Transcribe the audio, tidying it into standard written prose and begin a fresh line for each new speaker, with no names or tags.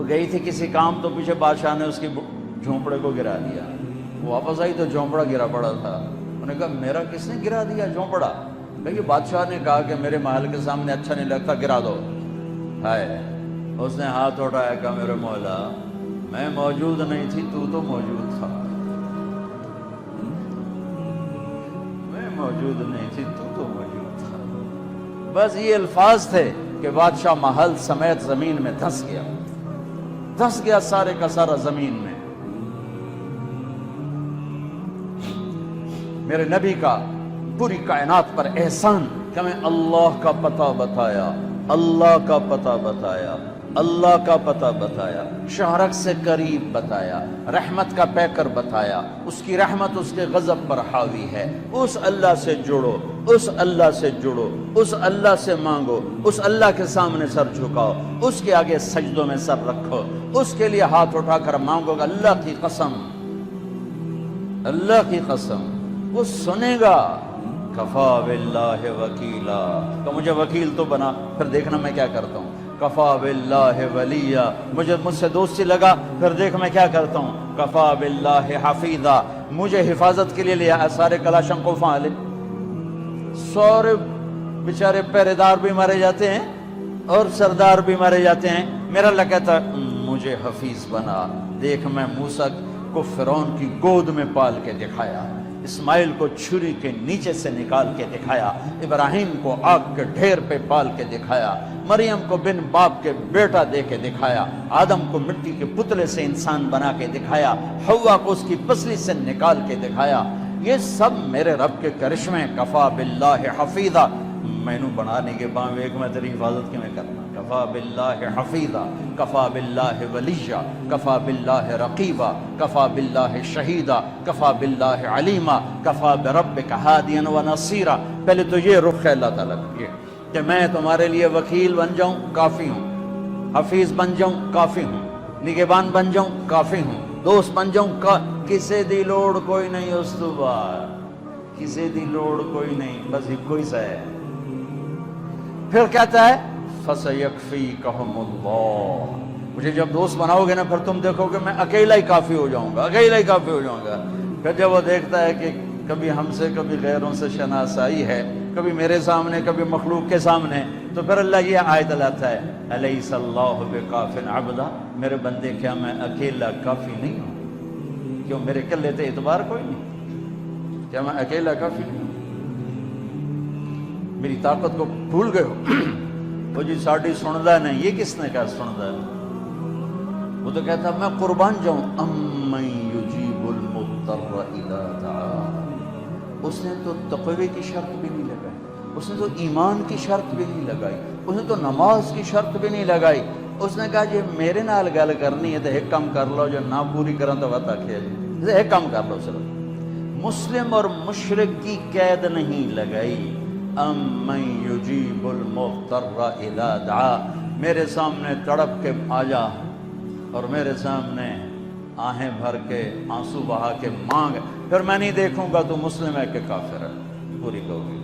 وہ گئی تھی کسی کام، تو پیچھے بادشاہ نے اس کی جھونپڑے کو گرا دیا۔ وہ واپس آئی تو جھونپڑا گرا پڑا تھا۔ انہوں نے کہا میرا کس نے گرا دیا جھونپڑا؟ کہ بادشاہ نے کہا کہ میرے محل کے سامنے اچھا نہیں لگتا، گرا دو۔ ہائے، اس نے ہاتھ اٹھایا، کہا میرے مولا میں موجود نہیں تھی، تو موجود تھا۔ میں موجود نہیں تھی، تو موجود تھا۔ بس یہ الفاظ تھے کہ بادشاہ محل سمیت زمین میں دھس گیا سارے کا سارا زمین میں۔ میرے نبی کا پوری کائنات پر احسان کہ میں اللہ کا پتہ بتایا، اللہ کا پتہ بتایا، اللہ کا پتہ بتایا، شہرک سے قریب بتایا، رحمت کا پیکر بتایا، اس کی رحمت اس کے غضب پر حاوی ہے، اس اللہ سے جڑو، اس اللہ سے جڑو، اس اللہ سے مانگو، اس اللہ کے سامنے سر جھکاؤ، اس کے آگے سجدوں میں سر رکھو، اس کے لیے ہاتھ اٹھا کر مانگو گا۔ اللہ کی قسم، اللہ کی قسم وہ سنے گا۔ کفا باللہ وکیلا، تو مجھے وکیل تو بنا، پھر دیکھنا میں کیا کرتا ہوں۔ کفا باللہ ولیہ، مجھ سے دوستی لگا، پھر دیکھ میں کیا کرتا ہوں۔ کفا باللہ حفیظا، مجھے حفاظت کے لیے لیا سارے کلاشنکوف والے، سارے بیچارے پہرے دار بھی مارے جاتے ہیں اور سردار بھی مارے جاتے ہیں، میرا اللہ کہتا مجھے حفیظ بنا۔ دیکھ میں موسیٰ کو فرعون کی گود میں پال کے دکھایا، اسماعیل کو چھری کے نیچے سے نکال کے دکھایا، ابراہیم کو آگ کے ڈھیر پہ پال کے دکھایا، مریم کو بن باپ کے بیٹا دے کے دکھایا، آدم کو مٹی کے پتلے سے انسان بنا کے دکھایا، حوا کو اس کی پسلی سے نکال کے دکھایا۔ یہ سب میرے رب کے کرشمے۔ کفا باللہ حفیظا، میں نو بنانے کے بعد ایک میں تیری حفاظت کی میں کرنا۔ کفا باللہ حفیظا، کفا باللہ ولیہ، کفا باللہ رقیبا، کفا باللہ شہیدا، کفا باللہ علیما، کفا بربک ہادیا و نصیرا۔ پہلے تو یہ رخ ہے اللہ تعالیٰ کا، یہ کہ میں تمہارے لیے وکیل بن جاؤں، کافی ہوں، حفیظ بن جاؤں، کافی ہوں، نگہبان بن جاؤں، کافی ہوں، دوست بن جاؤں، کسے دی لوڑ کوئی نہیں اس تو بعد، کسے دی لوڑ کوئی نہیں، بس ایک کوئی سا ہے۔ پھر کہتا ہے فَسَيَكْفِيكَهُمُ اللَّهُ، مجھے جب دوست بناؤ گے نا پھر تم دیکھو کہ میں اکیلا ہی کافی ہو جاؤں گا، اکیلا ہی کافی ہو جاؤں گا۔ پھر جب وہ دیکھتا ہے کہ کبھی ہم سے کبھی غیروں سے شناسائی ہے، کبھی میرے سامنے کبھی مخلوق کے سامنے، تو پھر اللہ یہ آیت لاتا ہے أَلَيْسَ اللَّهُ بِكَافٍ عَبْدًا، میرے بندے کیا میں اکیلا کافی نہیں ہوں؟ کیوں میرے کلے تے اعتبار کوئی نہیں؟ کیا میں اکیلا کافی نہیں ہوں؟ میری طاقت کو بھول گئے ہو؟ وہ جی ساڑھی سندا نہیں، یہ کس نے کہا سندا ہے؟ وہ تو کہتا میں قربان جاؤں، امن یجیب المضطر اذا دعا۔ اس نے تو تقوی کی شرط بھی نہیں لگائی، اس نے تو ایمان کی شرط بھی نہیں لگائی، اس نے تو نماز کی شرط بھی نہیں لگائی۔ اس نے کہا جی میرے نال گل کرنی ہے تو ایک کام کر لو، جو نہ پوری کرن تو وقت آکھے جی ایک کام کر لو صرف۔ مسلم اور مشرک کی قید نہیں لگائی، امن یجیب المضطر اذا دعا، میرے سامنے تڑپ کے آ جا اور میرے سامنے آہیں بھر کے آنسو بہا کے مانگ، پھر میں نہیں دیکھوں گا تو مسلم ہے کہ کافر ہے، پوری کہو گی۔